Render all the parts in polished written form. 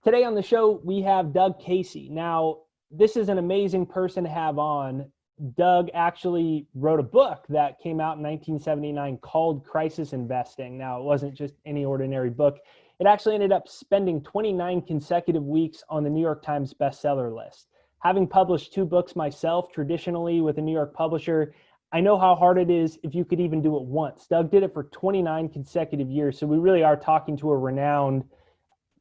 Today on the show, we have Doug Casey. Now, this is an amazing person to have on. Doug actually wrote a book that came out in 1979 called Crisis Investing. Now, it wasn't just any ordinary book. It actually ended up spending 29 consecutive weeks on the New York Times bestseller list. Having published 2 books myself, traditionally with a New York publisher, I know how hard it is if you could even do it once. Doug did it for 29 consecutive years, so we really are talking to a renowned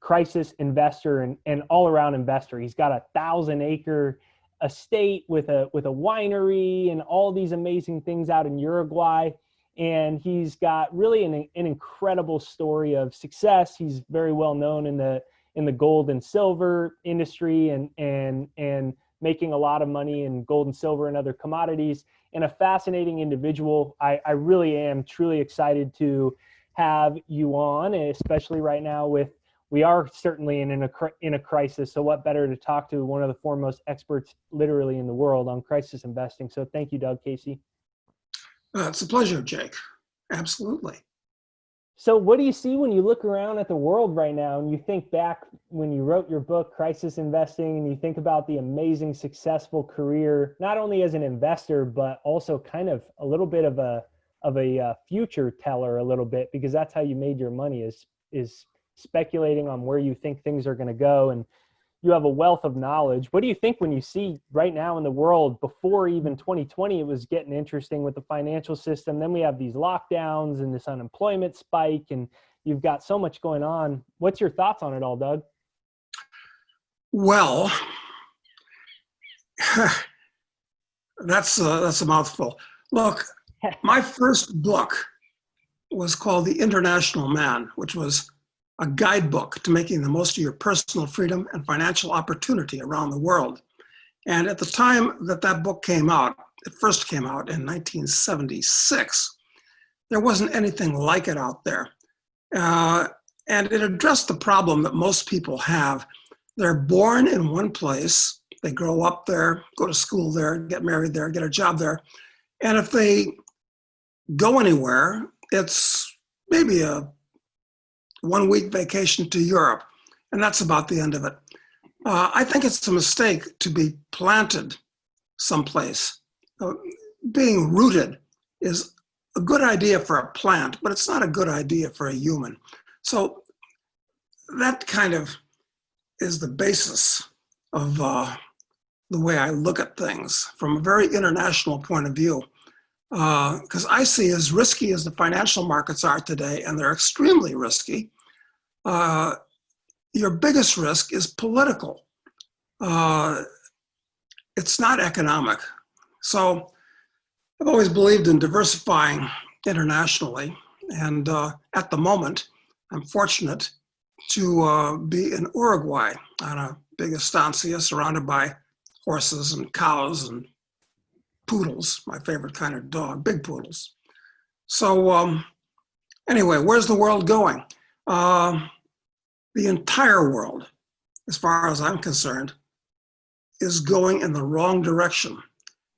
crisis investor and all-around investor. He's got a 1,000-acre estate with a winery and all these amazing things out in Uruguay. And he's got really an incredible story of success. He's very well known in the gold and silver industry and making a lot of money in gold and silver and other commodities, and a fascinating individual. I really am truly excited to have you on, especially right now we are certainly in a crisis. So what better to talk to one of the foremost experts literally in the world on crisis investing. So thank you, Doug Casey. It's a pleasure, Jake. Absolutely. So what do you see when you look around at the world right now and you think back when you wrote your book, Crisis Investing, and you think about the amazing, successful career, not only as an investor, but also kind of a little bit of a future teller a little bit, because that's how you made your money is speculating on where you think things are going to go, and you have a wealth of knowledge. What do you think when you see right now in the world? Before even 2020, it was getting interesting with the financial system. Then we have these lockdowns and this unemployment spike, and you've got so much going on. What's your thoughts on it all, Doug? Well, that's a mouthful. Look, my first book was called The International Man, which was a guidebook to making the most of your personal freedom and financial opportunity around the world. And at the time that book came out, it first came out in 1976, there wasn't anything like it out there. And it addressed the problem that most people have. They're born in one place, they grow up there, go to school there, get married there, get a job there. And if they go anywhere, it's maybe a 1-week vacation to Europe, and that's about the end of it. I think it's a mistake to be planted someplace. Being rooted is a good idea for a plant, but it's not a good idea for a human. So that kind of is the basis of the way I look at things from a very international point of view. Because I see, as risky as the financial markets are today, and they're extremely risky, your biggest risk is political. It's not economic. So I've always believed in diversifying internationally. And at the moment, I'm fortunate to be in Uruguay on a big estancia surrounded by horses and cows and poodles, my favorite kind of dog, big poodles. So anyway, where's the world going? The entire world, as far as I'm concerned, is going in the wrong direction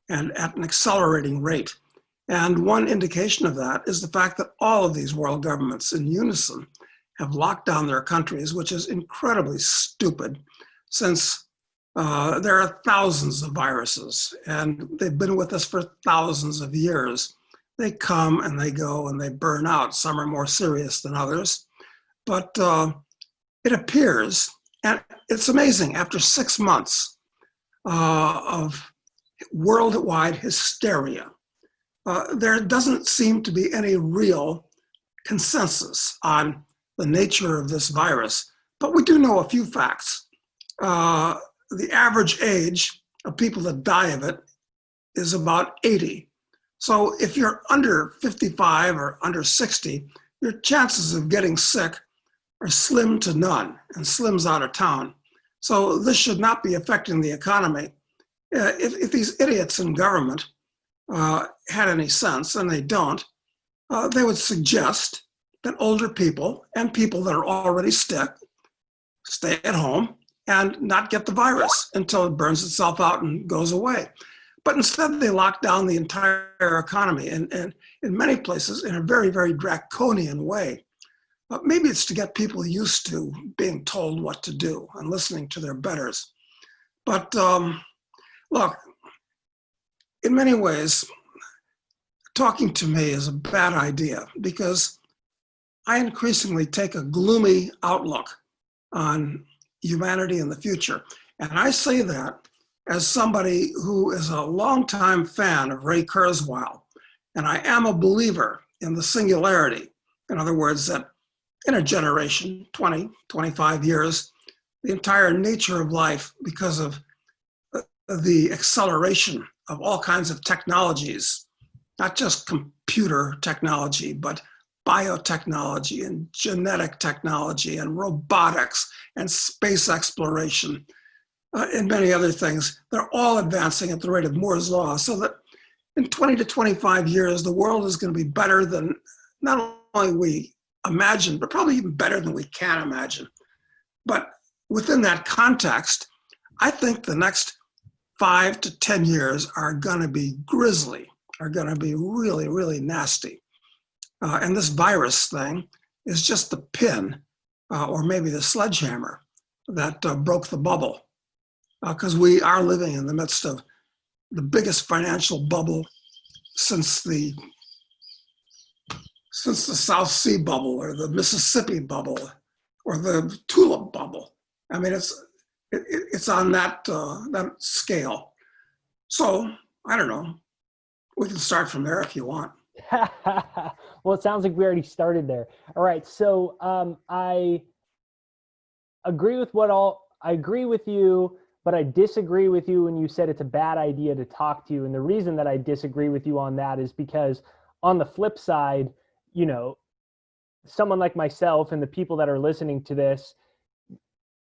and at an accelerating rate. And one indication of that is the fact that all of these world governments in unison have locked down their countries, which is incredibly stupid, since there are thousands of viruses and they've been with us for thousands of years. They come and they go and they burn out. Some are more serious than others, but it appears, and it's amazing, after 6 months of worldwide hysteria, there doesn't seem to be any real consensus on the nature of this virus, but we do know a few facts. The average age of people that die of it is about 80. So if you're under 55 or under 60, your chances of getting sick are slim to none, and slim's out of town. So this should not be affecting the economy. If these idiots in government had any sense, and they don't, they would suggest that older people and people that are already sick stay at home and not get the virus until it burns itself out and goes away. But instead, they lock down the entire economy, and in many places in a very, very draconian way. Maybe it's to get people used to being told what to do and listening to their betters. But look, in many ways, talking to me is a bad idea because I increasingly take a gloomy outlook on humanity in the future. And I say that as somebody who is a longtime fan of Ray Kurzweil. And I am a believer in the singularity. In other words, that in a generation, 20, 25 years, the entire nature of life, because of the acceleration of all kinds of technologies, not just computer technology, but biotechnology and genetic technology and robotics and space exploration and many other things, they're all advancing at the rate of Moore's law, so that in 20 to 25 years, the world is going to be better than not only we imagine, but probably even better than we can imagine. But within that context, I think the next 5 to 10 years are going to be grisly, are going to be really, really nasty. And this virus thing is just the pin, or maybe the sledgehammer that broke the bubble. Because we are living in the midst of the biggest financial bubble since the South Sea bubble or the Mississippi bubble or the tulip bubble. I mean, it's on that scale. So I don't know. We can start from there if you want. Well, it sounds like we already started there. All right. So I agree with you, but I disagree with you when you said it's a bad idea to talk to you. And the reason that I disagree with you on that is because on the flip side, you know, someone like myself and the people that are listening to this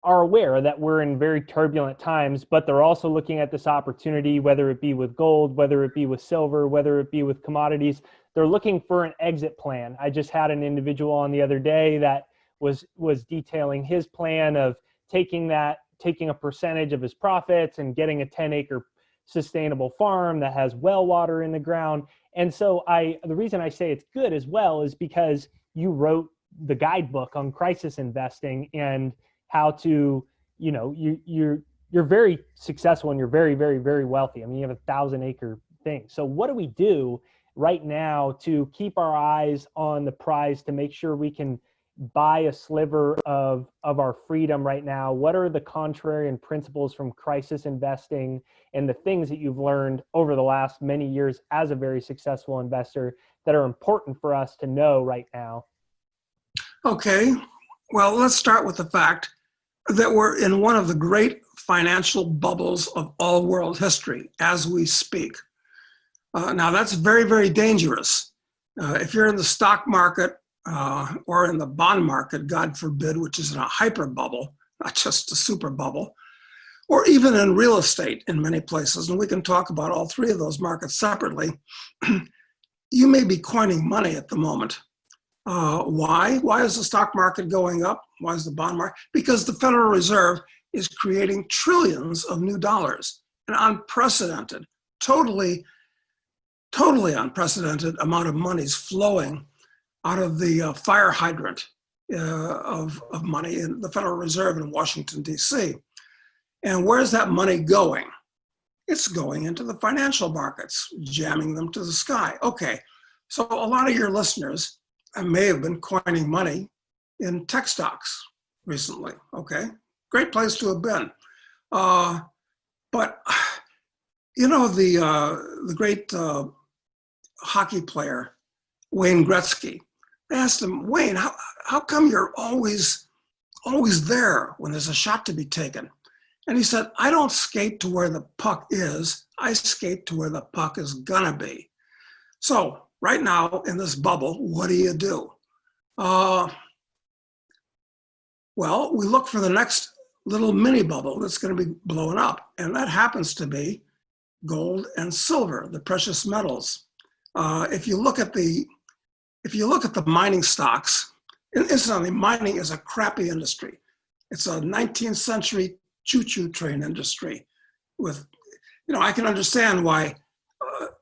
are aware that we're in very turbulent times, but they're also looking at this opportunity, whether it be with gold, whether it be with silver, whether it be with commodities. They're looking for an exit plan. I just had an individual on the other day that was detailing his plan of taking a percentage of his profits and getting a 10-acre sustainable farm that has well water in the ground. And so the reason I say it's good as well is because you wrote the guidebook on crisis investing and how to, you know, you're very successful and you're very, very, very wealthy. I mean, you have 1,000-acre thing. So what do we do right now to keep our eyes on the prize to make sure we can buy a sliver of our freedom right now? What are the contrarian principles from crisis investing and the things that you've learned over the last many years as a very successful investor that are important for us to know right now? Okay, well, let's start with the fact that we're in one of the great financial bubbles of all world history as we speak. Now that's very, very dangerous. If you're in the stock market or in the bond market, God forbid, which is in a hyper bubble, not just a super bubble, or even in real estate in many places, and we can talk about all three of those markets separately, you may be coining money at the moment. Why? Why is the stock market going up? Why is the bond market? Because the Federal Reserve is creating trillions of new dollars, an unprecedented, totally unprecedented amount of money is flowing out of the fire hydrant of money in the Federal Reserve in Washington, D.C. And where's that money going? It's going into the financial markets, jamming them to the sky. Okay, so a lot of your listeners may have been coining money in tech stocks recently. Okay, great place to have been. But you know, the great hockey player Wayne Gretzky. They asked him, Wayne, how come you're always there when there's a shot to be taken? And he said, I don't skate to where the puck is. I skate to where the puck is gonna be. So right now in this bubble, what do? Well, we look for the next little mini bubble that's going to be blowing up, and that happens to be gold and silver, the precious metals. If you look at the mining stocks, and incidentally, mining is a crappy industry. It's a 19th century choo-choo train industry. With, you know, I can understand why,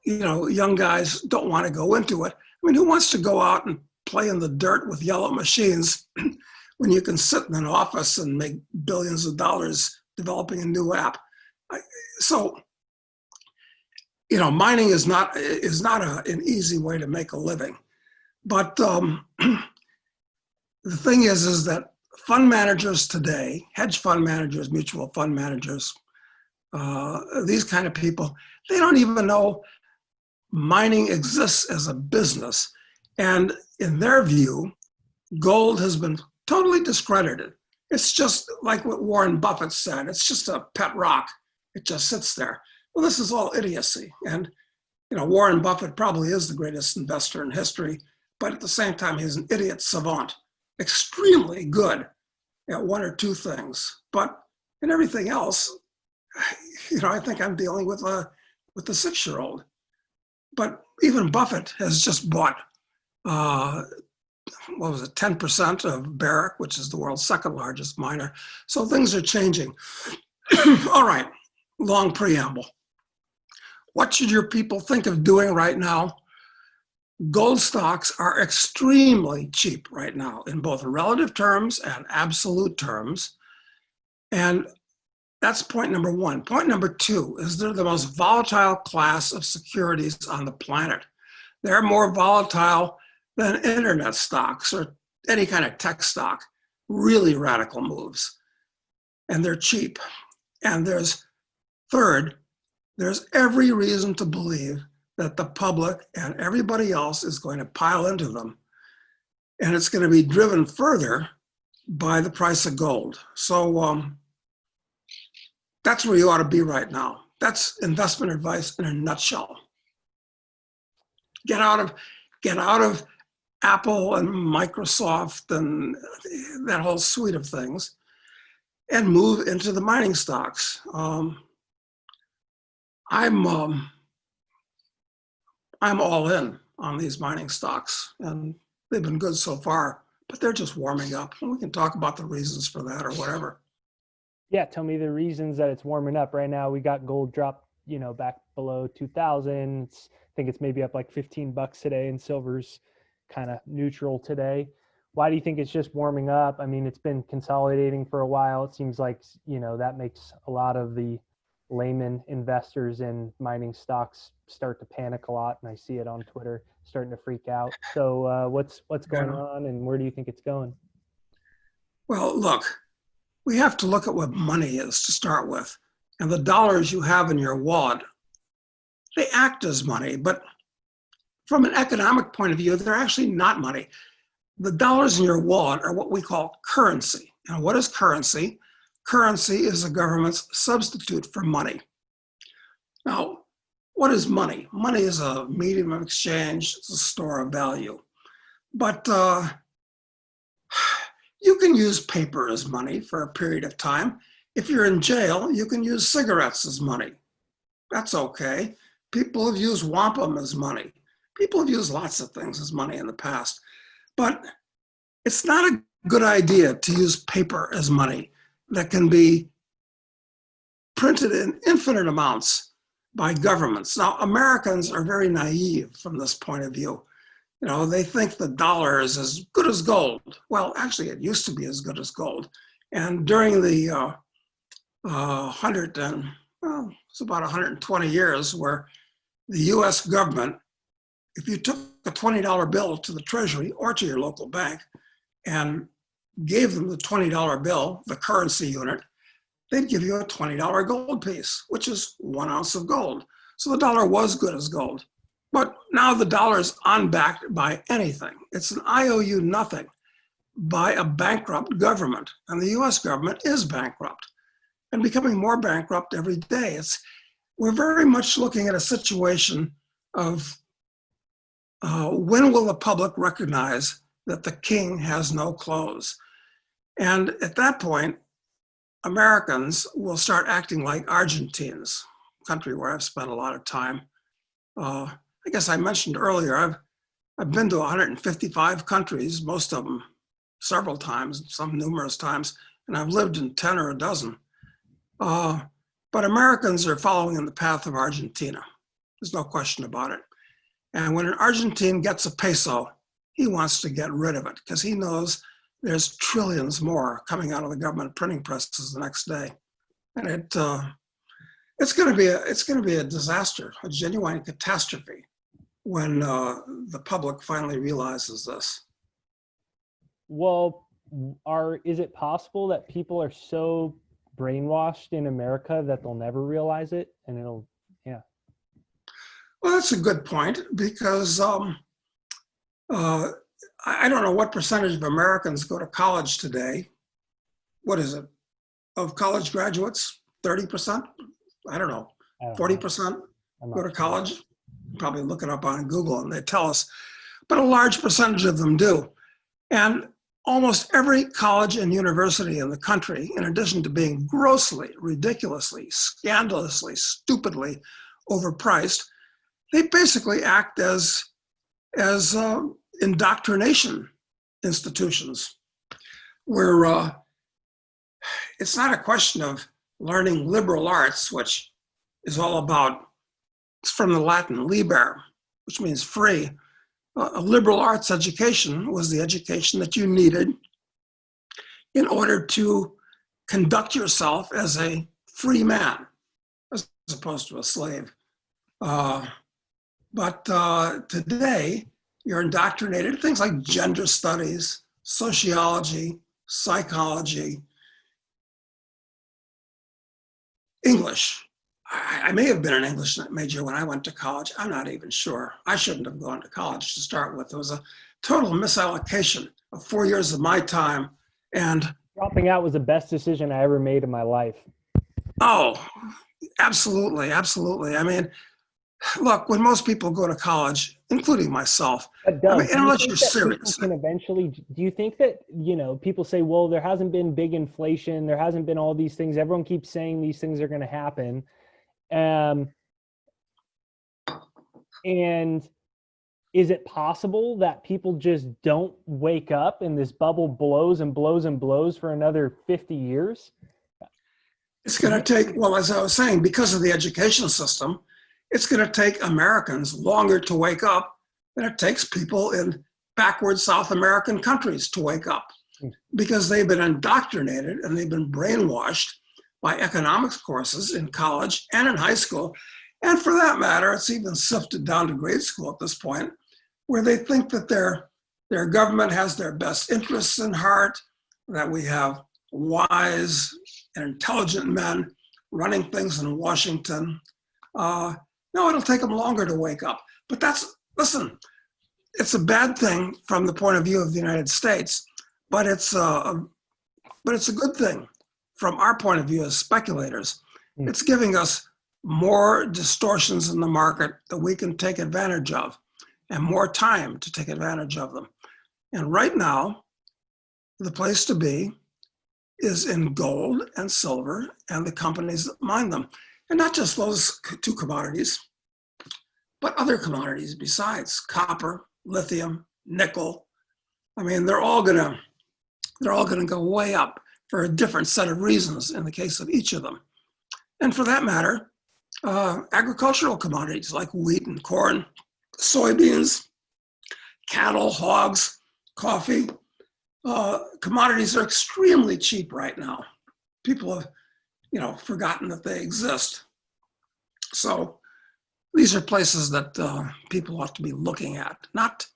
you know, young guys don't want to go into it. I mean, who wants to go out and play in the dirt with yellow machines when you can sit in an office and make billions of dollars developing a new app. So, mining is not an easy way to make a living. But the thing is that fund managers today, hedge fund managers, mutual fund managers, these kind of people, they don't even know mining exists as a business. And in their view, gold has been totally discredited. It's just like what Warren Buffett said, it's just a pet rock. It just sits there. Well, this is all idiocy. And, Warren Buffett probably is the greatest investor in history, but at the same time, he's an idiot savant, extremely good at one or two things. But in everything else, I think I'm dealing with a 6-year-old. But even Buffett has just bought, 10% of Barrick, which is the world's second largest miner. So things are changing. All right, long preamble. What should your people think of doing right now? Gold stocks are extremely cheap right now in both relative terms and absolute terms. And that's point number one. Point number two is they're the most volatile class of securities on the planet. They're more volatile than internet stocks or any kind of tech stock. Really radical moves. And they're cheap. And there's every reason to believe that the public and everybody else is going to pile into them. And it's going to be driven further by the price of gold. So that's where you ought to be right now. That's investment advice in a nutshell. Get out of Apple and Microsoft and that whole suite of things and move into the mining stocks. I'm all in on these mining stocks, and they've been good so far, but they're just warming up. And we can talk about the reasons for that or whatever. Yeah, tell me the reasons that it's warming up right now. We got gold dropped, back below 2,000. I think it's maybe up like $15 today, and silver's kind of neutral today. Why do you think it's just warming up? I mean, it's been consolidating for a while. It seems like, that makes a lot of the layman investors in mining stocks start to panic a lot, and I see it on Twitter starting to freak out. So what's going on, and where do you think it's going? Well, look, we have to look at what money is to start with. And the dollars you have in your wallet, they act as money, but from an economic point of view, they're actually not money. The dollars in your wallet are what we call currency. And what is currency? Currency is a government's substitute for money. Now, what is money? Money is a medium of exchange. It's a store of value. But you can use paper as money for a period of time. If you're in jail, you can use cigarettes as money. That's okay. People have used wampum as money. People have used lots of things as money in the past. But it's not a good idea to use paper as money that can be printed in infinite amounts by governments. Now, Americans are very naive from this point of view. They think the dollar is as good as gold. Well, actually, it used to be as good as gold. And during the it's about 120 years where the US government, if you took a $20 bill to the Treasury or to your local bank and gave them the $20 bill, the currency unit, they'd give you a $20 gold piece, which is 1 ounce of gold. So the dollar was good as gold. But now the dollar is unbacked by anything. It's an IOU nothing by a bankrupt government. And the US government is bankrupt and becoming more bankrupt every day. We're very much looking at a situation of when will the public recognize that the king has no clothes? And at that point, Americans will start acting like Argentines, a country where I've spent a lot of time. I guess I mentioned earlier, I've been to 155 countries, most of them several times, some numerous times, and I've lived in 10 or a dozen. But Americans are following in the path of Argentina. There's no question about it. And when an Argentine gets a peso, he wants to get rid of it because he knows there's trillions more coming out of the government printing presses the next day. And it's going to be a disaster, a genuine catastrophe when the public finally realizes this. Well, is it possible that people are so brainwashed in America that they'll never realize it, and it'll, yeah. Well, that's a good point because I don't know what percentage of Americans go to college today. What is it? Of college graduates, 30%? I don't know, 40% go to college? Probably look it up on Google and they tell us, but a large percentage of them do. And almost every college and university in the country, in addition to being grossly, ridiculously, scandalously, stupidly overpriced, they basically act as indoctrination institutions, where it's not a question of learning liberal arts, which is all about, it's from the Latin liber, which means free. A liberal arts education was the education that you needed in order to conduct yourself as a free man, as opposed to a slave. But today, you're indoctrinated in things like gender studies, sociology, psychology, English. I may have been an English major when I went to college. I'm not even sure. I shouldn't have gone to college to start with. It was a total misallocation of 4 years of my time. And dropping out was the best decision I ever made in my life. Oh, absolutely, absolutely. I mean, look, when most people go to college, including myself, unless you're serious. Can eventually, do you think that, people say, well, there hasn't been big inflation, there hasn't been all these things, everyone keeps saying these things are going to happen. And is it possible that people just don't wake up and this bubble blows and blows and blows for another 50 years? It's going to take, well, as I was saying, because of the education system, it's going to take Americans longer to wake up than it takes people in backward South American countries to wake up, because they've been indoctrinated and they've been brainwashed by economics courses in college and in high school. And for that matter, it's even sifted down to grade school at this point, where they think that their government has their best interests in heart, that we have wise and intelligent men running things in Washington. No, it'll take them longer to wake up. But listen, it's a bad thing from the point of view of the United States, but it's a good thing from our point of view as speculators. It's giving us more distortions in the market that we can take advantage of and more time to take advantage of them. And right now, the place to be is in gold and silver and the companies that mine them. And not just those two commodities, but other commodities besides: copper, lithium, nickel. I mean, they're all gonna go way up for a different set of reasons in the case of each of them. And for that matter, agricultural commodities like wheat and corn, soybeans, cattle, hogs, coffee, commodities are extremely cheap right now. People have, forgotten that they exist. So these are places that people ought to be looking at, not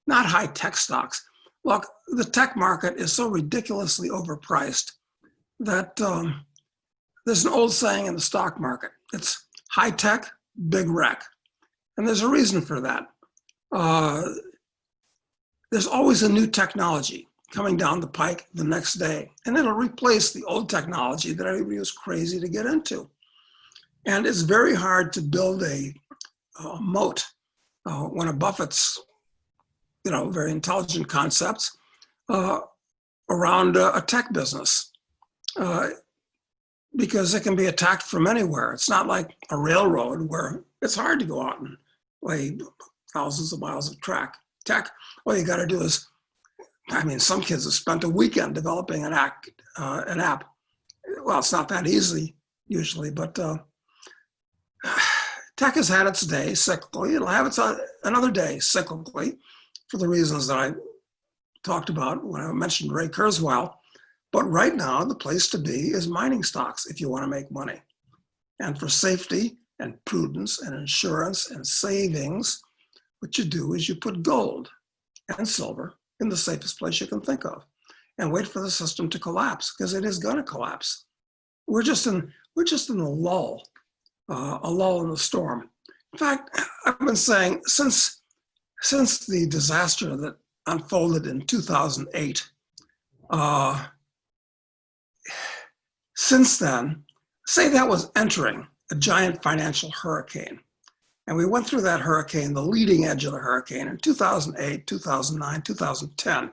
high-tech stocks. Look, the tech market is so ridiculously overpriced that there's an old saying in the stock market: it's high-tech, big wreck. And there's a reason for that. There's always a new technology coming down the pike the next day, and it'll replace the old technology that everybody was crazy to get into. And it's very hard to build a moat. One of Buffett's, very intelligent concepts around a tech business, because it can be attacked from anywhere. It's not like a railroad where it's hard to go out and lay thousands of miles of tech. All you got to do is, some kids have spent a weekend developing an app. Well, it's not that easy usually, but tech has had its day cyclically. It'll have its another day cyclically for the reasons that I talked about when I mentioned Ray Kurzweil. But right now, the place to be is mining stocks if you want to make money. And for safety and prudence and insurance and savings, what you do is you put gold and silver in the safest place you can think of and wait for the system to collapse, because it is going to collapse. We're just in a lull in the storm. In fact, I've been saying since the disaster that unfolded in 2008, since then, say that was entering a giant financial hurricane. And we went through that hurricane, the leading edge of the hurricane, in 2008, 2009, 2010.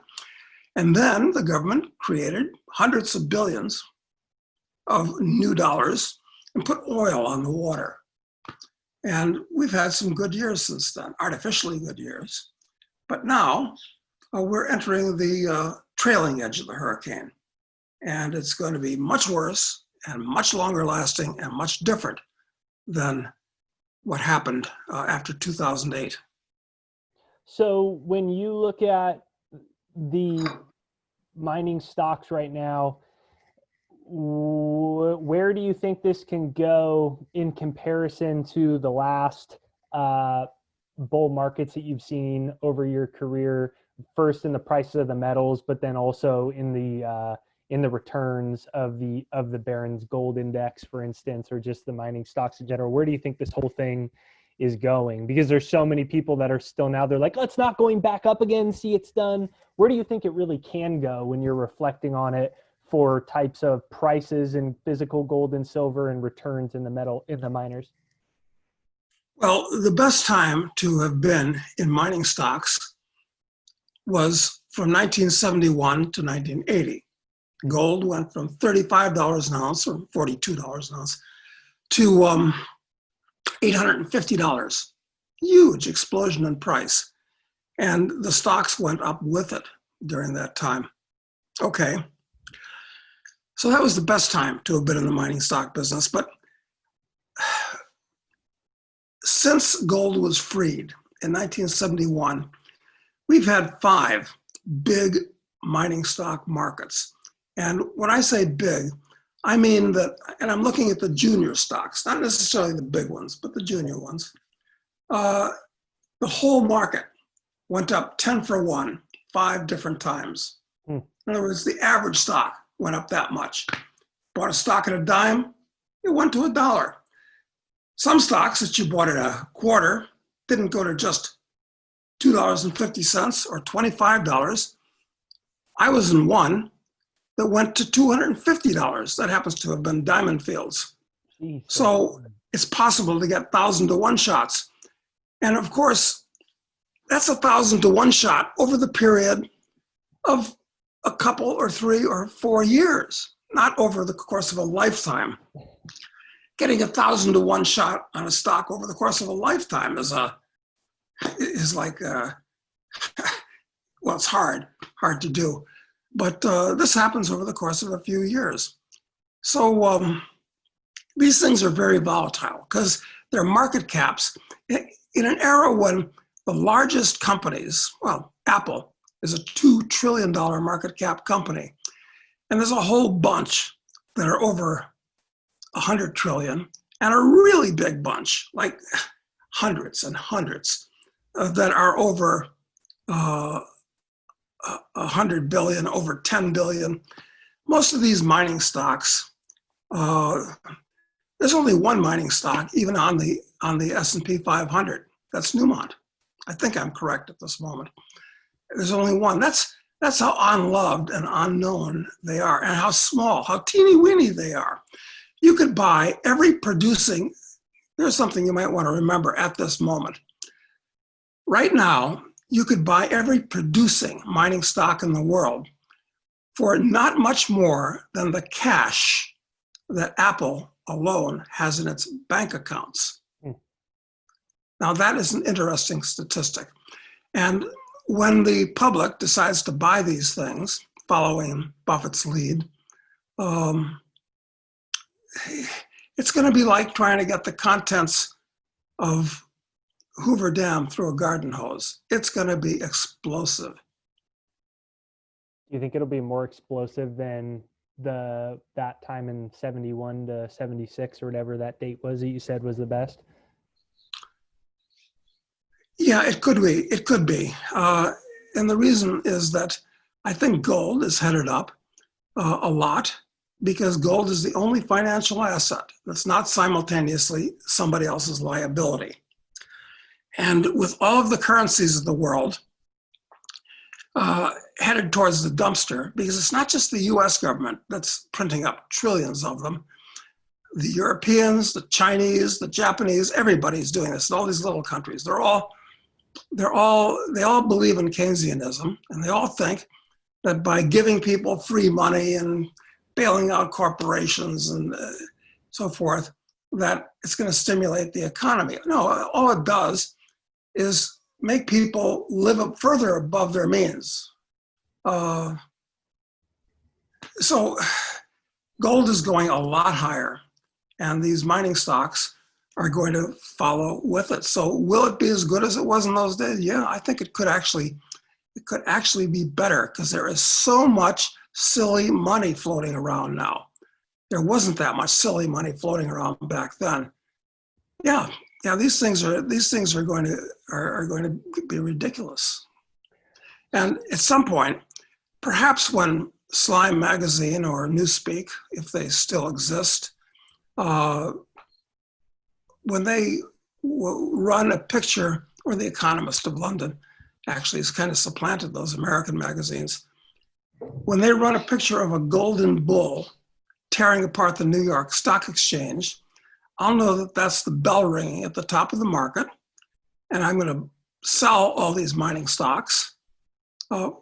And then the government created hundreds of billions of new dollars and put oil on the water. And we've had some good years since then, artificially good years. But now we're entering the trailing edge of the hurricane. And it's going to be much worse and much longer lasting and much different than what happened after 2008. So when you look at the mining stocks right now, where do you think this can go in comparison to the last bull markets that you've seen over your career? First in the prices of the metals, but then also in the returns of the Barron's Gold Index, for instance, or just the mining stocks in general. Where do you think this whole thing is going? Because there's so many people that are still now, they're like, oh, it's not going back up again. See, it's done. Where do you think it really can go when you're reflecting on it for types of prices in physical gold and silver and returns in the miners? Well, the best time to have been in mining stocks was from 1971 to 1980. Gold went from $35 an ounce, or $42 an ounce, to $850. Huge explosion in price. And the stocks went up with it during that time. Okay. So that was the best time to have been in the mining stock business. But since gold was freed in 1971, we've had 5 big mining stock markets. And when I say big, I mean that, and I'm looking at the junior stocks, not necessarily the big ones, but the junior ones. The whole market went up 10 for 1, 5 different times. In other words, the average stock went up that much. Bought a stock at a dime, it went to $1. Some stocks that you bought at a quarter didn't go to just $2.50 or $25. I was in one that went to $250. That happens to have been Diamond Fields. Jeez. So it's possible to get 1,000-to-1 shots. And of course, that's 1,000-to-1 shot over the period of a couple or 3 or 4 years, not over the course of a lifetime. Getting 1,000-to-1 shot on a stock over the course of a lifetime is like, well, it's hard to do. But this happens over the course of a few years. So these things are very volatile because they're market caps. In an era when the largest companies, well, Apple is a $2 trillion market cap company. And there's a whole bunch that are over 100 trillion and a really big bunch, like hundreds and hundreds that are over 100 billion, over 10 billion. Most of these mining stocks, there's only one mining stock even on the S&P 500. That's Newmont. I think I'm correct at this moment. There's only one. That's how unloved and unknown they are, and how small, how teeny weeny they are. You could buy every producing. There's something you might want to remember at this moment. Right now, you could buy every producing mining stock in the world for not much more than the cash that Apple alone has in its bank accounts. Now, that is an interesting statistic. And when the public decides to buy these things, following Buffett's lead, it's going to be like trying to get the contents of Hoover Dam through a garden hose. It's going to be explosive. Do you think it'll be more explosive than that time in 71 to 76 or whatever that date was that you said was the best? Yeah, it could be. It could be. And the reason is that I think gold is headed up a lot because gold is the only financial asset that's not simultaneously somebody else's liability. And with all of the currencies of the world headed towards the dumpster, because it's not just the US government that's printing up trillions of them. The Europeans, the Chinese, the Japanese, everybody's doing this in all these little countries. They all believe in Keynesianism, and they all think that by giving people free money and bailing out corporations and so forth, that it's going to stimulate the economy. No, all it does is make people live up further above their means. So gold is going a lot higher, and these mining stocks are going to follow with it. So will it be as good as it was in those days? Yeah, I think it could actually be better because there is so much silly money floating around now. There wasn't that much silly money floating around back then. Yeah, these things are going to be ridiculous. And at some point, perhaps when Slime Magazine or Newspeak, if they still exist, when they run a picture, or The Economist of London actually has kind of supplanted those American magazines. When they run a picture of a golden bull tearing apart the New York Stock Exchange, I'll know that that's the bell ringing at the top of the market, and I'm going to sell all these mining stocks,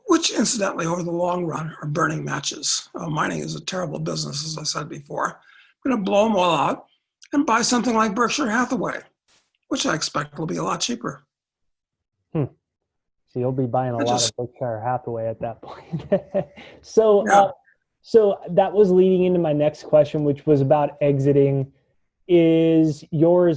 which incidentally, over the long run, are burning matches. Mining is a terrible business, as I said before. I'm going to blow them all out and buy something like Berkshire Hathaway, which I expect will be a lot cheaper. So you'll be buying a lot of Berkshire Hathaway at that point. So that was leading into my next question, which was about exiting. Is your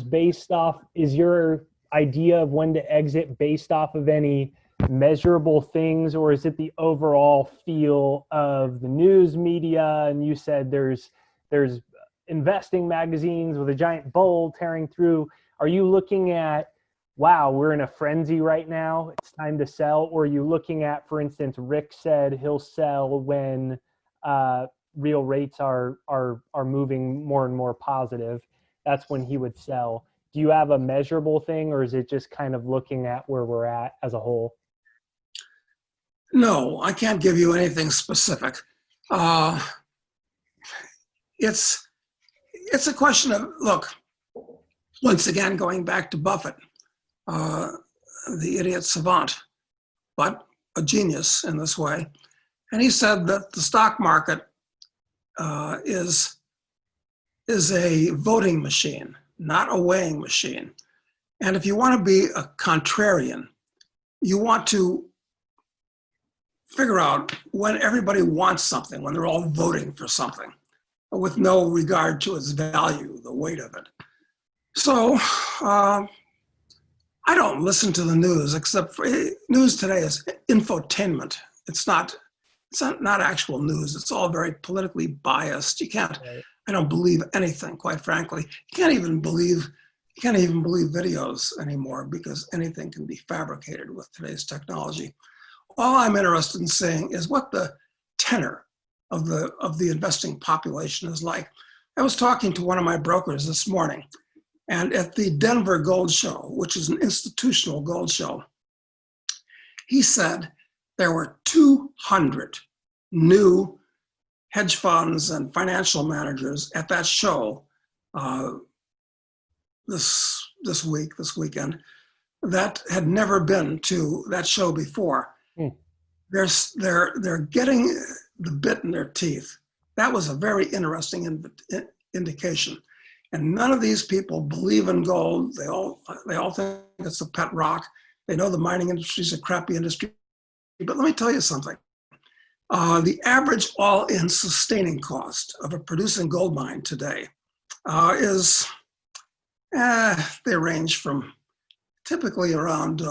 idea of when to exit based off of any measurable things, or is it the overall feel of the news media? And you said there's investing magazines with a giant bull tearing through. Are you looking at, wow, we're in a frenzy right now, it's time to sell? Or are you looking at, for instance, Rick said he'll sell when real rates are moving more and more positive? That's when he would sell. Do you have a measurable thing, or is it just kind of looking at where we're at as a whole? No, I can't give you anything specific. It's a question of, look, once again, going back to Buffett, the idiot savant, but a genius in this way. And he said that the stock market is a voting machine, not a weighing machine. And if you want to be a contrarian, you want to figure out when everybody wants something, when they're all voting for something, with no regard to its value, the weight of it. So I don't listen to the news, except for news today is infotainment. It's not actual news. It's all very politically biased. I don't believe anything, quite frankly. You can't even believe videos anymore because anything can be fabricated with today's technology. All I'm interested in seeing is what the tenor of the investing population is like. I was talking to one of my brokers this morning, and at the Denver Gold Show, which is an institutional gold show, he said there were 200 new hedge funds and financial managers at that show this weekend, that had never been to that show before. They're getting the bit in their teeth. That was a very interesting indication. And none of these people believe in gold. They all think it's a pet rock. They know the mining industry is a crappy industry. But let me tell you something. The average all-in sustaining cost of a producing gold mine today is, they range from typically around,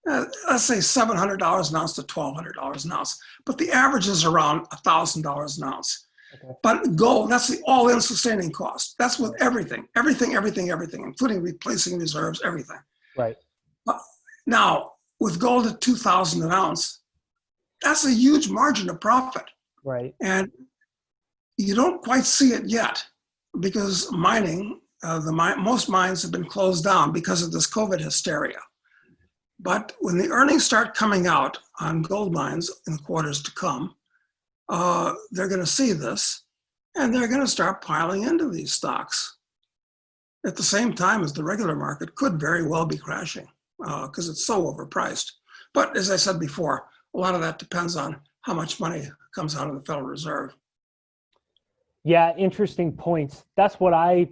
let's say $700 an ounce to $1,200 an ounce. But the average is around $1,000 an ounce. Okay. But gold, that's the all-in sustaining cost. That's with everything, including replacing reserves, everything. Right. Now, with gold at 2,000 an ounce, that's a huge margin of profit. Right. And you don't quite see it yet because mining, most mines have been closed down because of this COVID hysteria. But when the earnings start coming out on gold mines in the quarters to come, they're going to see this and they're going to start piling into these stocks at the same time as the regular market could very well be crashing because it's so overpriced. But as I said before, a lot of that depends on how much money comes out of the Federal Reserve. Yeah, interesting points. That's what I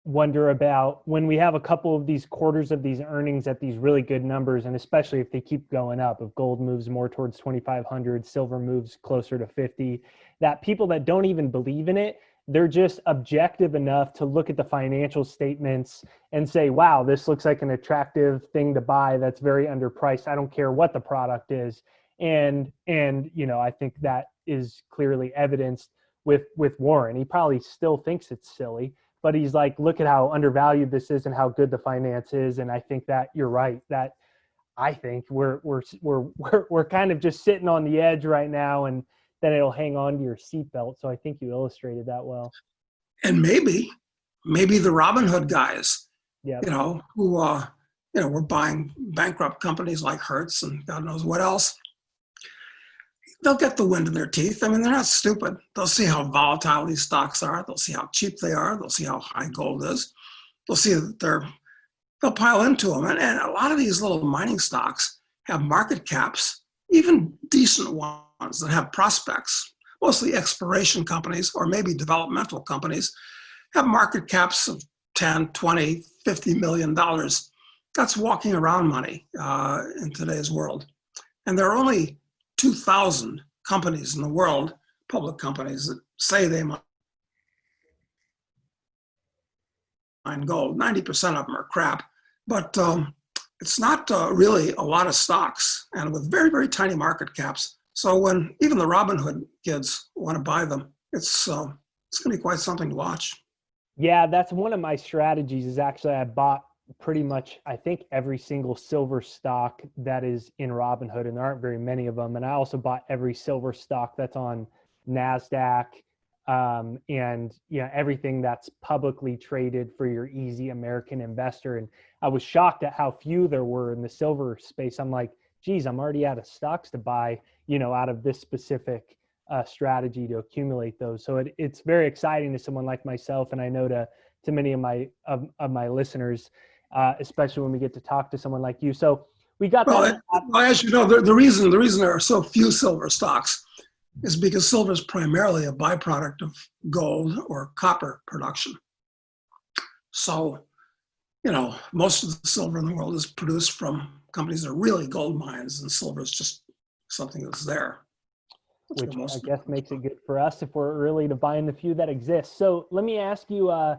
wonder about when we have a couple of these quarters of these earnings at these really good numbers, and especially if they keep going up, if gold moves more towards 2,500, silver moves closer to 50, that people that don't even believe in it, they're just objective enough to look at the financial statements and say, wow, this looks like an attractive thing to buy that's very underpriced. I don't care what the product is. And I think that is clearly evidenced with Warren. He probably still thinks it's silly, but he's like, look at how undervalued this is and how good the finance is. And I think that you're right, that I think we're kind of just sitting on the edge right now, and then it'll hang on to your seatbelt. So I think you illustrated that well. And maybe the Robinhood guys, Yeah. who were buying bankrupt companies like Hertz and God knows what else. They'll get the wind in their teeth. I mean, they're not stupid. They'll see how volatile these stocks are. They'll see how cheap they are. They'll see how high gold is. They'll see that they'll pile into them. And a lot of these little mining stocks have market caps, even decent ones that have prospects. Mostly exploration companies or maybe developmental companies have market caps of 10, 20, $50 million. That's walking around money in today's world. And there are only 2,000 companies in the world, public companies, that say they mine gold. 90% of them are crap, but it's not really a lot of stocks, and with very, very tiny market caps. So when even the Robinhood kids want to buy them, it's going to be quite something to watch. Yeah, that's one of my strategies is actually I bought pretty much, I think, every single silver stock that is in Robinhood, and there aren't very many of them. And I also bought every silver stock that's on NASDAQ, and everything that's publicly traded for your easy American investor. And I was shocked at how few there were in the silver space. I'm like, geez, I'm already out of stocks to buy, out of this specific strategy to accumulate those. So it's very exciting to someone like myself, and I know to many of my listeners, especially when we get to talk to someone like you. So we got that. Well, as you know, the reason there are so few silver stocks is because silver is primarily a byproduct of gold or copper production. So, most of the silver in the world is produced from companies that are really gold mines, and silver is just something that's there. Which I guess makes it good for us if we're early to buy in the few that exist. So let me ask you, and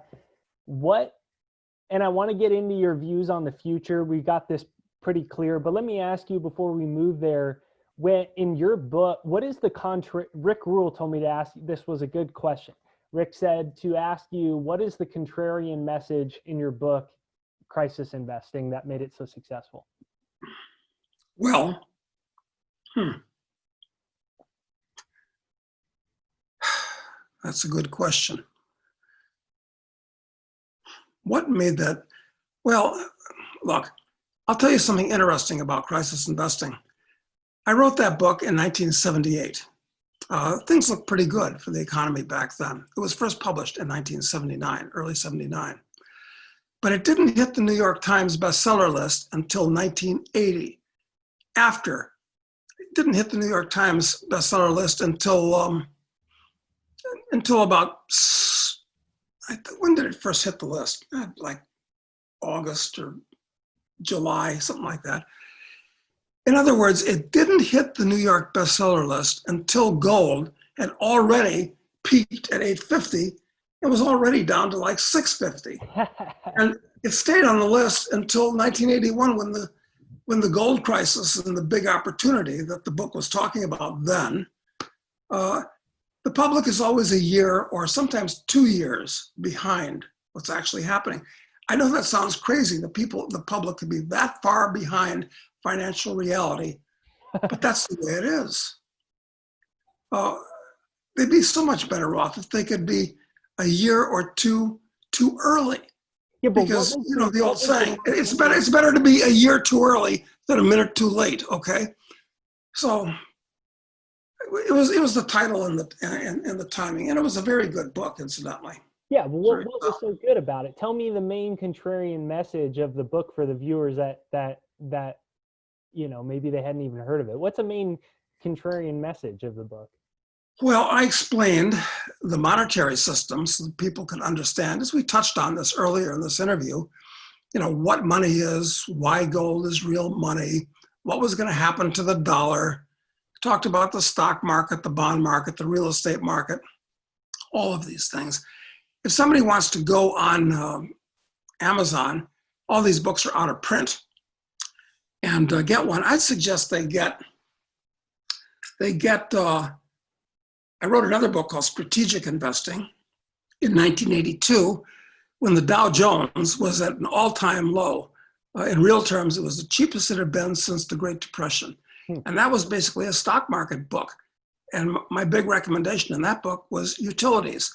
I want to get into your views on the future. We got this pretty clear, but let me ask you before we move there, when in your book, what is the Rick Rule told me to ask, this was a good question. Rick said to ask you, what is the contrarian message in your book, Crisis Investing, that made it so successful? Well, that's a good question. What made that? Well, look, I'll tell you something interesting about crisis investing. I wrote that book in 1978. Things looked pretty good for the economy back then. It was first published in 1979, early 79. But it didn't hit the New York Times bestseller list until 1980. It didn't hit the New York Times bestseller list until about, when did it first hit the list? Like August or July, something like that. In other words, it didn't hit the New York bestseller list until gold had already peaked at 850 and was already down to like 650. And it stayed on the list until 1981 when the gold crisis and the big opportunity that the book was talking about then. The public is always a year or sometimes 2 years behind what's actually happening. I know that sounds crazy. The public could be that far behind financial reality, but that's the way it is. They'd be so much better off if they could be a year or two too early. Yeah, but because you know the old saying, it's better to be a year too early than a minute too late. Okay, so it was the title and the timing, and it was a very good book, incidentally. Yeah, well, what was so good about it? Tell me the main contrarian message of the book for the viewers that you know, maybe they hadn't even heard of it. What's the main contrarian message of the book? Well, I explained the monetary system so that people can understand, as we touched on this earlier in this interview, you know, what money is, why gold is real money, what was going to happen to the dollar. Talked about the stock market, the bond market, the real estate market, all of these things. If somebody wants to go on Amazon, all these books are out of print, and get one, I'd suggest they get I wrote another book called Strategic Investing in 1982 when the Dow Jones was at an all-time low. In real terms, it was the cheapest it had been since the Great Depression. And that was basically a stock market book. And my big recommendation in that book was utilities.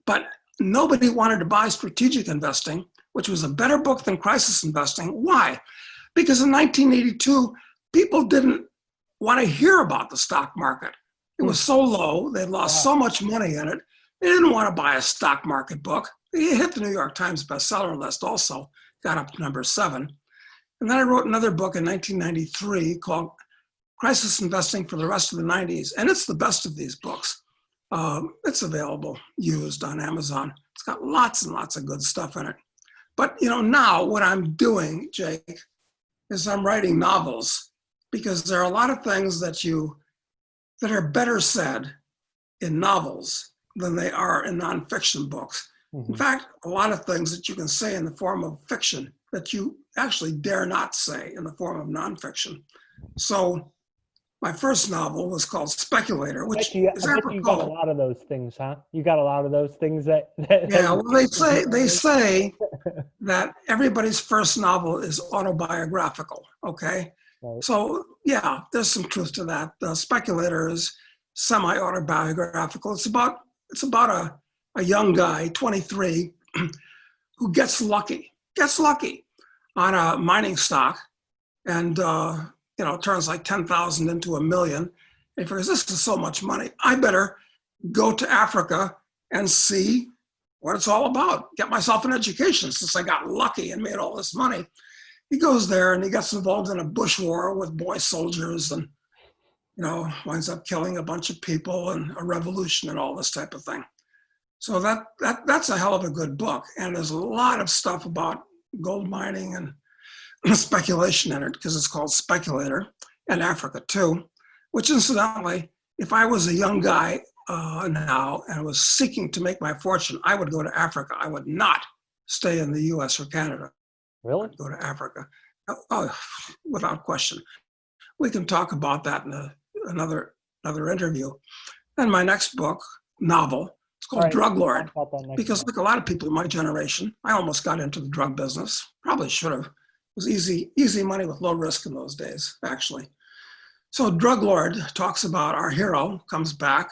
But nobody wanted to buy Strategic Investing, which was a better book than Crisis Investing. Why? Because in 1982, people didn't want to hear about the stock market. It was so low, they'd lost so much money in it. They didn't want to buy a stock market book. It hit the New York Times bestseller list also, got up to number 7. And then I wrote another book in 1993 called Crisis Investing for the Rest of the 90s. And it's the best of these books. It's available, used on Amazon. It's got lots and lots of good stuff in it. But you know, now what I'm doing, Jake, is I'm writing novels because there are a lot of things that are better said in novels than they are in nonfiction books. Mm-hmm. In fact, a lot of things that you can say in the form of fiction that you actually dare not say in the form of nonfiction. So my first novel was called Speculator, which is apropos. You got a lot of those things, huh? You got a lot of those things that yeah, well, they say that everybody's first novel is autobiographical, okay? Right. So yeah, there's some truth to that. The Speculator is semi-autobiographical. It's about a young guy, 23, who gets lucky on a mining stock, and turns like 10,000 into $1 million. And he figures, this is so much money. I better go to Africa and see what it's all about. Get myself an education since I got lucky and made all this money. He goes there and he gets involved in a bush war with boy soldiers and, winds up killing a bunch of people and a revolution and all this type of thing. So that's a hell of a good book. And there's a lot of stuff about gold mining and speculation in it because it's called Speculator, and Africa too, which incidentally, if I was a young guy now and was seeking to make my fortune, I would go to Africa. I would not stay in the US or Canada. Really? I'd go to Africa. Oh, without question. We can talk about that in another interview. And my next book, novel, it's called Drug Lord, because like a lot of people in my generation, I almost got into the drug business. Probably should have. It was easy money with low risk in those days, actually. So Drug Lord talks about our hero comes back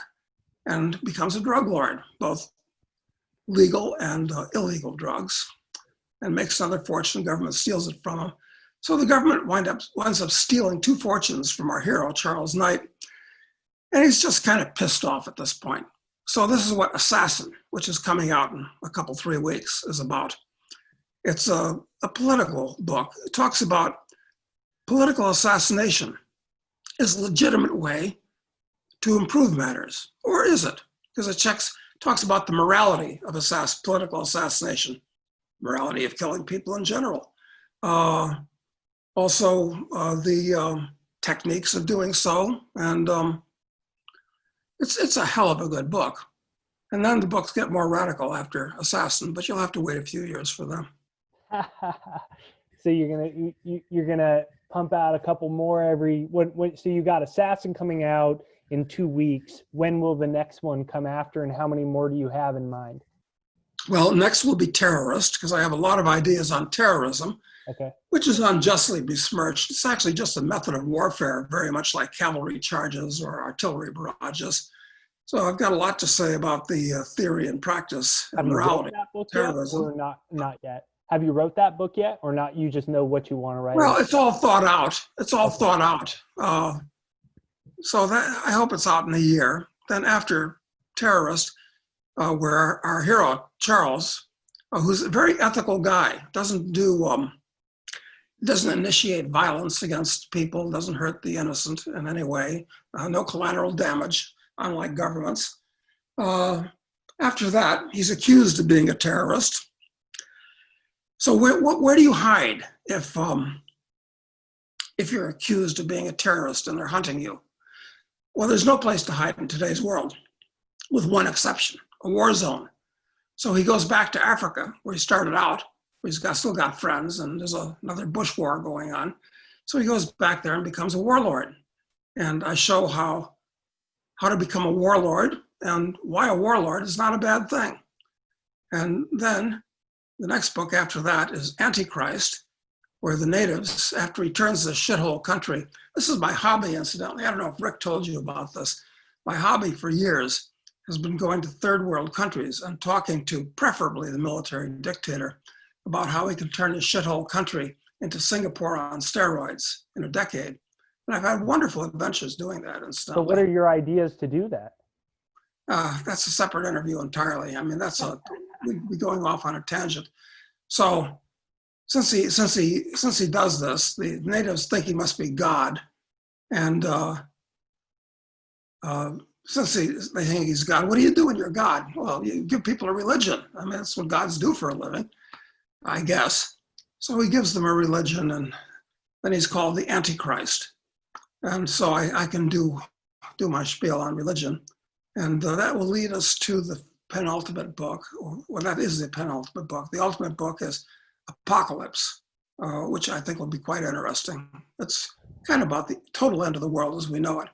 and becomes a drug lord, both legal and illegal drugs, and makes another fortune. The government steals it from him. So the government winds up stealing 2 fortunes from our hero, Charles Knight, and he's just kind of pissed off at this point. So this is what Assassin, which is coming out in 3 weeks, is about. It's a political book. It talks about political assassination is a legitimate way to improve matters, or is it? Because it talks about the morality of political assassination, morality of killing people in general. Also, the techniques of doing so, and it's a hell of a good book. And then the books get more radical after Assassin, but you'll have to wait a few years for them. So you're gonna pump out a couple more every what? So you got Assassin coming out in 2 weeks. When will the next one come after, and how many more do you have in mind? Well, next will be terrorist, because I have a lot of ideas on terrorism, Okay. which is unjustly besmirched. It's actually just a method of warfare, very much like cavalry charges or artillery barrages. So I've got a lot to say about the theory and practice and Have you wrote morality that book of yet, terrorism. or not? Not yet. Have you wrote that book yet, or not? You just know what you want to write Well, about? it's all thought out. It's all Okay. thought out. So that I hope it's out in a year. Then after terrorist, where our hero Charles, who's a very ethical guy, doesn't initiate violence against people, doesn't hurt the innocent in any way, no collateral damage, unlike governments. After that, he's accused of being a terrorist. So where do you hide if you're accused of being a terrorist and they're hunting you? Well, there's no place to hide in today's world, with one exception, a war zone. So he goes back to Africa, where he started out, where still got friends, and there's another bush war going on. So he goes back there and becomes a warlord. And I show how to become a warlord and why a warlord is not a bad thing. And then the next book after that is Antichrist, where the natives, after he turns this shithole country, this is my hobby, incidentally. I don't know if Rick told you about this. My hobby for years has been going to third world countries and talking to preferably the military dictator about how he can turn this shithole country into Singapore on steroids in a decade. And I've had wonderful adventures doing that, So what incidentally. are your ideas to do that? That's a separate interview entirely. I mean, we're going off on a tangent. So since he does this, the natives think he must be God, and since they think he's God, what do you do when you're God? Well, you give people a religion. I mean, that's what gods do for a living, I guess. So he gives them a religion, and then he's called the Antichrist. And so I can do my spiel on religion, and that will lead us to the penultimate book. Well, that is the penultimate book. The ultimate book is Apocalypse, which I think will be quite interesting. It's kind of about the total end of the world as we know it.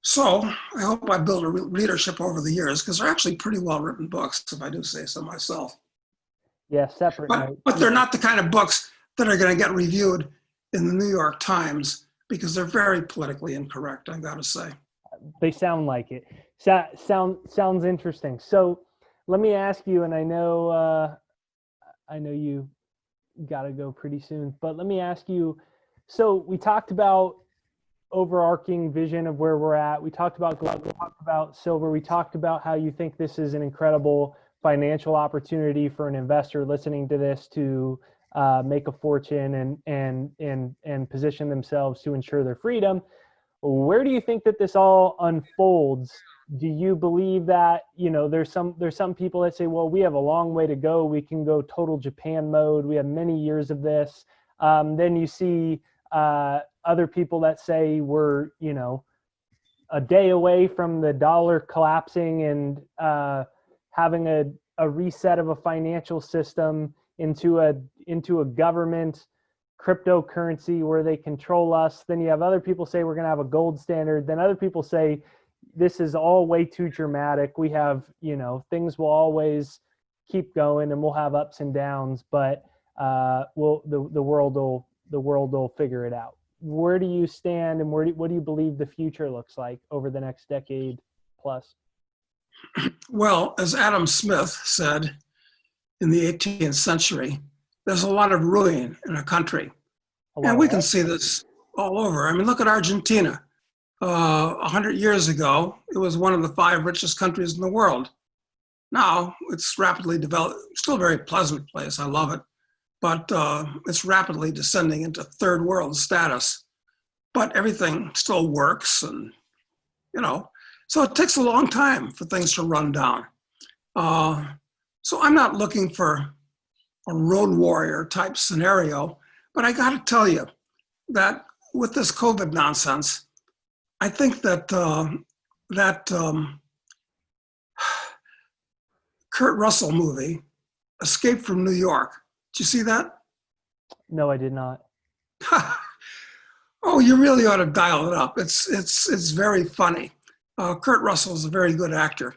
So I hope I build a readership over the years, because they're actually pretty well-written books, if I do say so myself. Yeah, separate note. But they're not the kind of books that are going to get reviewed in the New York Times, because they're very politically incorrect, I've got to say. They sound like it. Sounds interesting. So let me ask you, and I know you got to go pretty soon, but let me ask you. So we talked about overarching vision of where we're at. We talked about gold, we talked about silver. We talked about how you think this is an incredible financial opportunity for an investor listening to this to make a fortune and position themselves to ensure their freedom. Where do you think that this all unfolds? Do you believe that, there's some people that say, well, we have a long way to go. We can go total Japan mode. We have many years of this. Then you see other people that say we're, a day away from the dollar collapsing and having a reset of a financial system into a government cryptocurrency where they control us. Then you have other people say we're going to have a gold standard. Then other people say this is all way too dramatic. We have, things will always keep going and we'll have ups and downs, but the world will figure it out. Where do you stand, and what do you believe the future looks like over the next decade plus? Well, as Adam Smith said in the 18th century, there's a lot of ruin in a country. And we can see this all over. I mean, look at Argentina. 100 years ago, it was one of the 5 richest countries in the world. Now it's rapidly developed, still a very pleasant place. I love it. But it's rapidly descending into third world status. But everything still works, and, so it takes a long time for things to run down. So I'm not looking for a road warrior type scenario, but I got to tell you that with this COVID nonsense, I think that Kurt Russell movie, Escape from New York, Did you see that? No, I did not. Oh, you really ought to dial it up. It's very funny. Kurt Russell is a very good actor,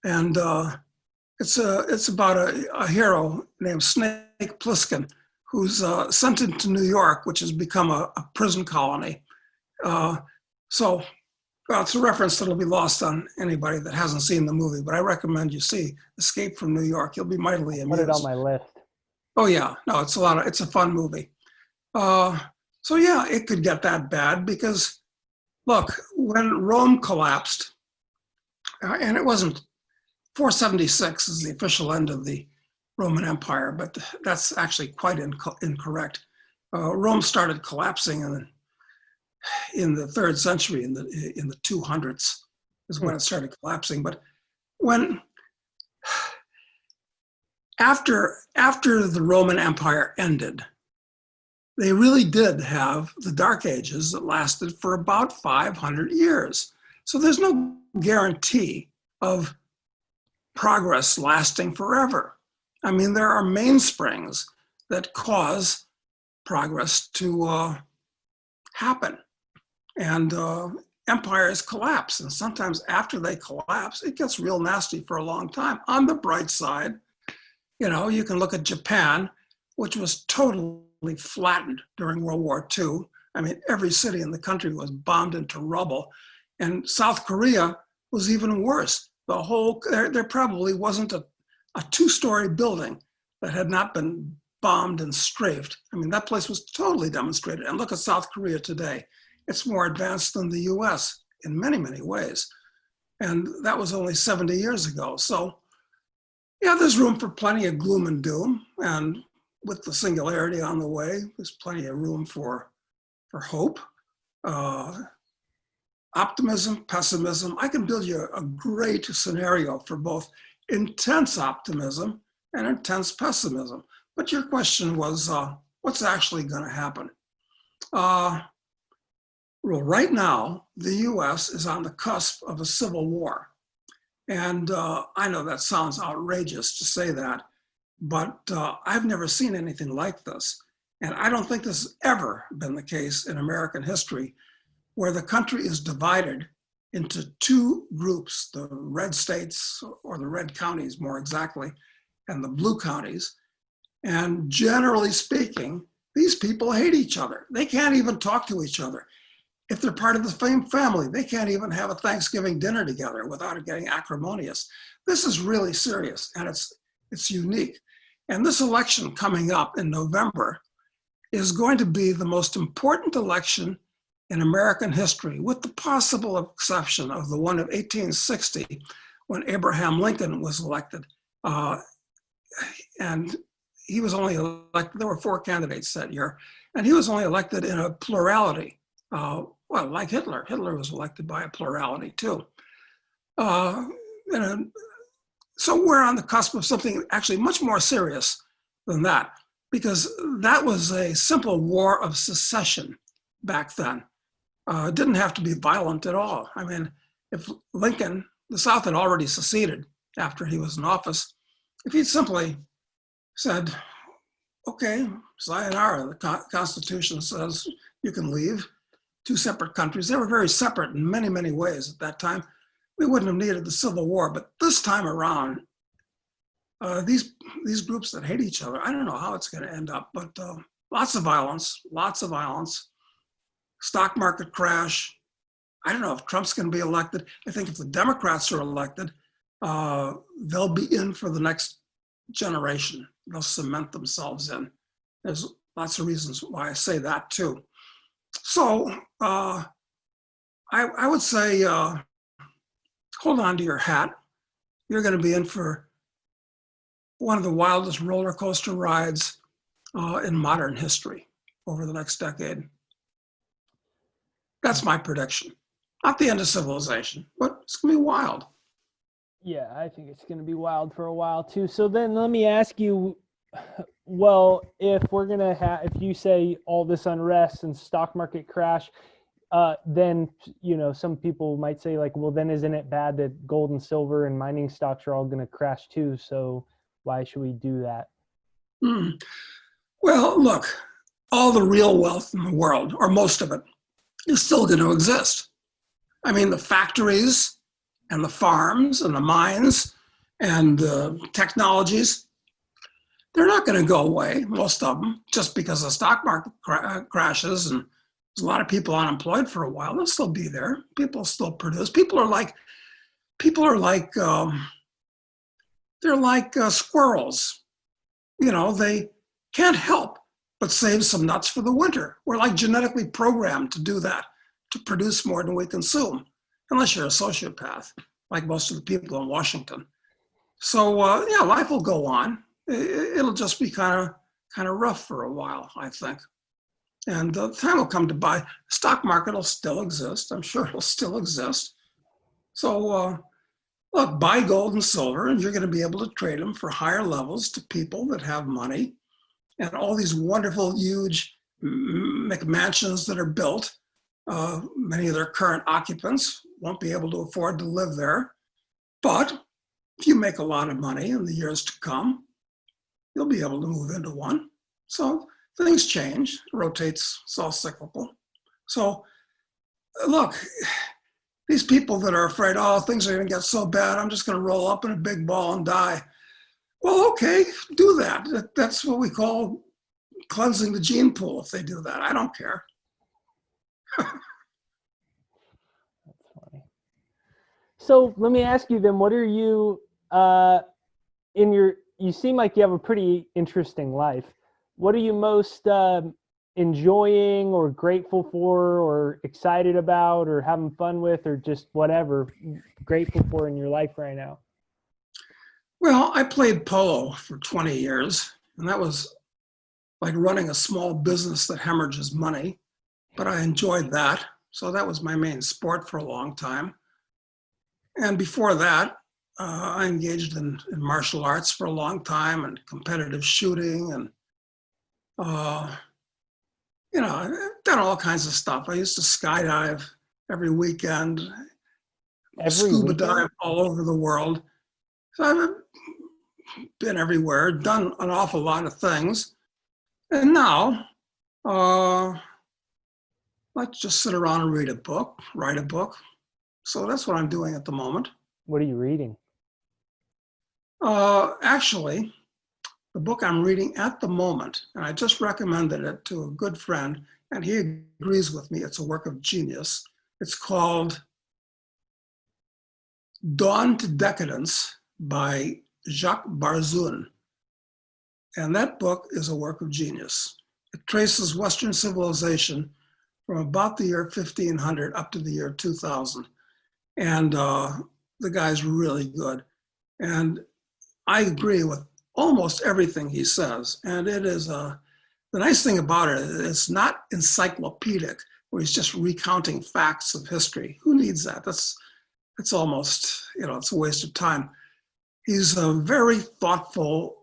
and it's about a hero named Snake Plissken who's sent into New York, which has become a prison colony. So it's a reference that'll be lost on anybody that hasn't seen the movie, but I recommend you see Escape from New York. You'll be mightily amused. Put it on my list. Oh yeah, no, it's a fun movie. So yeah, it could get that bad because look, when Rome collapsed, and it wasn't 476 is the official end of the Roman Empire, but that's actually quite incorrect. Rome started collapsing in the 3rd century, in the 200s is when it started collapsing. But when after the Roman Empire ended, they really did have the Dark Ages that lasted for about 500 years. So there's no guarantee of progress lasting forever. I mean, there are mainsprings that cause progress to happen. And empires collapse. And sometimes after they collapse, it gets real nasty for a long time. On the bright side, you can look at Japan, which was totally flattened during World War II. I mean, every city in the country was bombed into rubble. And South Korea was even worse. There probably wasn't a 2-story building that had not been bombed and strafed. I mean, that place was totally demonstrated. And look at South Korea today. It's more advanced than the US in many, many ways. And that was only 70 years ago. So yeah, there's room for plenty of gloom and doom. And with the singularity on the way, there's plenty of room for hope. Optimism, pessimism. I can build you a great scenario for both intense optimism and intense pessimism. But your question was, what's actually going to happen? Well, right now, the US is on the cusp of a civil war. And I know that sounds outrageous to say that, but I've never seen anything like this. And I don't think this has ever been the case in American history, where the country is divided into 2 groups, the red states, or the red counties more exactly, and the blue counties. And generally speaking, these people hate each other. They can't even talk to each other. If they're part of the same family, they can't even have a Thanksgiving dinner together without it getting acrimonious. This is really serious, and it's unique. And this election coming up in November is going to be the most important election in American history, with the possible exception of the one of 1860, when Abraham Lincoln was elected. And he was only elected, there were 4 candidates that year, and he was only elected in a plurality. Well, like Hitler. Hitler was elected by a plurality too. So we're on the cusp of something actually much more serious than that, because that was a simple war of secession back then. It didn't have to be violent at all. I mean, if Lincoln, the South had already seceded after he was in office, if he'd simply said, okay, sayonara, the Constitution says you can leave, 2 separate countries. They were very separate in many, many ways at that time. We wouldn't have needed the Civil War, but this time around, these groups that hate each other, I don't know how it's going to end up, but lots of violence, stock market crash. I don't know if Trump's going to be elected. I think if the Democrats are elected, they'll be in for the next generation. They'll cement themselves in. There's lots of reasons why I say that too. So I would say hold on to your hat. You're going to be in for one of the wildest roller coaster rides in modern history over the next decade. That's my prediction. Not the end of civilization, but it's going to be wild. Yeah, I think it's going to be wild for a while too. So then let me ask you, well, if we're going to have, if you say all this unrest and stock market crash, then, some people might say like, well, then isn't it bad that gold and silver and mining stocks are all going to crash too? So why should we do that? Well, look, all the real wealth in the world, or most of it, is still going to exist. I mean, the factories and the farms and the mines and the technologies, they're not going to go away, most of them, just because the stock market crashes and there's a lot of people unemployed for a while. They'll still be there. People still produce. People are like they're like squirrels. You know, they can't help but save some nuts for the winter. We're like genetically programmed to do that, to produce more than we consume, unless you're a sociopath, like most of the people in Washington. So yeah, life will go on. It'll just be kind of rough for a while, I think. And the time will come to buy. Stock market will still exist. I'm sure it'll still exist. So look, buy gold and silver, and you're going to be able to trade them for higher levels to people that have money. And all these wonderful, huge McMansions that are built, many of their current occupants won't be able to afford to live there. But if you make a lot of money in the years to come, you'll be able to move into one. So things change, it rotates, it's all cyclical. So look, these people that are afraid, oh, things are going to get so bad, I'm just going to roll up in a big ball and die. Well, okay, do that. That's what we call cleansing the gene pool if they do that. I don't care. That's funny. So let me ask you then, what are you, you seem like you have a pretty interesting life. What are you most enjoying or grateful for or excited about or having fun with or just whatever grateful for in your life right now? Well, I played polo for 20 years, and that was like running a small business that hemorrhages money, but I enjoyed that. So that was my main sport for a long time. And before that, I engaged in martial arts for a long time and competitive shooting and, I've done all kinds of stuff. I used to skydive every weekend, scuba dive all over the world. So I've been everywhere, done an awful lot of things. And now, let's just sit around and read a book, write a book. So that's what I'm doing at the moment. What are you reading? Actually, the book I'm reading at the moment, and I just recommended it to a good friend, and he agrees with me, it's a work of genius. It's called Dawn to Decadence by Jacques Barzun. And that book is a work of genius. It traces Western civilization from about the year 1500 up to the year 2000. And the guy's really good. And I agree with almost everything he says. And it is, the nice thing about it, it's not encyclopedic, where he's just recounting facts of history. Who needs that? It's almost, it's a waste of time. He's a very thoughtful,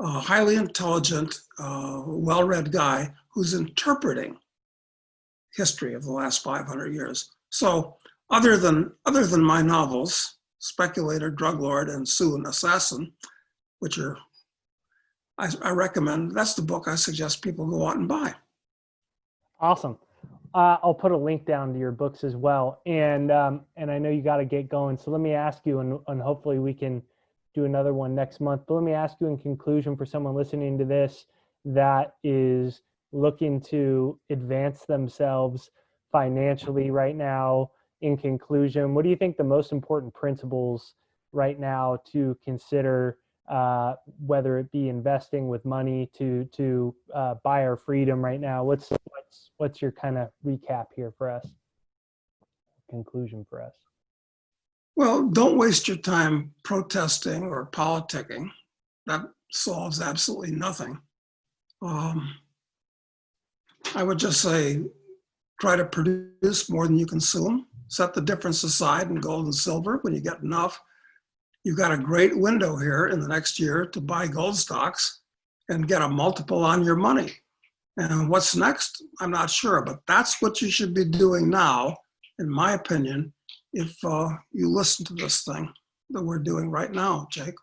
highly intelligent, well-read guy who's interpreting history of the last 500 years. So other than my novels, Speculator, Drug Lord, and Soon Assassin, which I recommend, that's the book I suggest people go out and buy. Awesome. I'll put a link down to your books as well. And I know you got to get going. So let me ask you, and hopefully we can do another one next month. But let me ask you in conclusion, for someone listening to this that is looking to advance themselves financially right now, in conclusion, what do you think the most important principles right now to consider, whether it be investing with money to buy our freedom right now? What's your kind of recap here for us? Conclusion for us? Well, don't waste your time protesting or politicking. That solves absolutely nothing. I would just say, try to produce more than you consume. Set the difference aside in gold and silver when you get enough. You've got a great window here in the next year to buy gold stocks and get a multiple on your money. And what's next? I'm not sure, but that's what you should be doing now, in my opinion, if you listen to this thing that we're doing right now, Jake.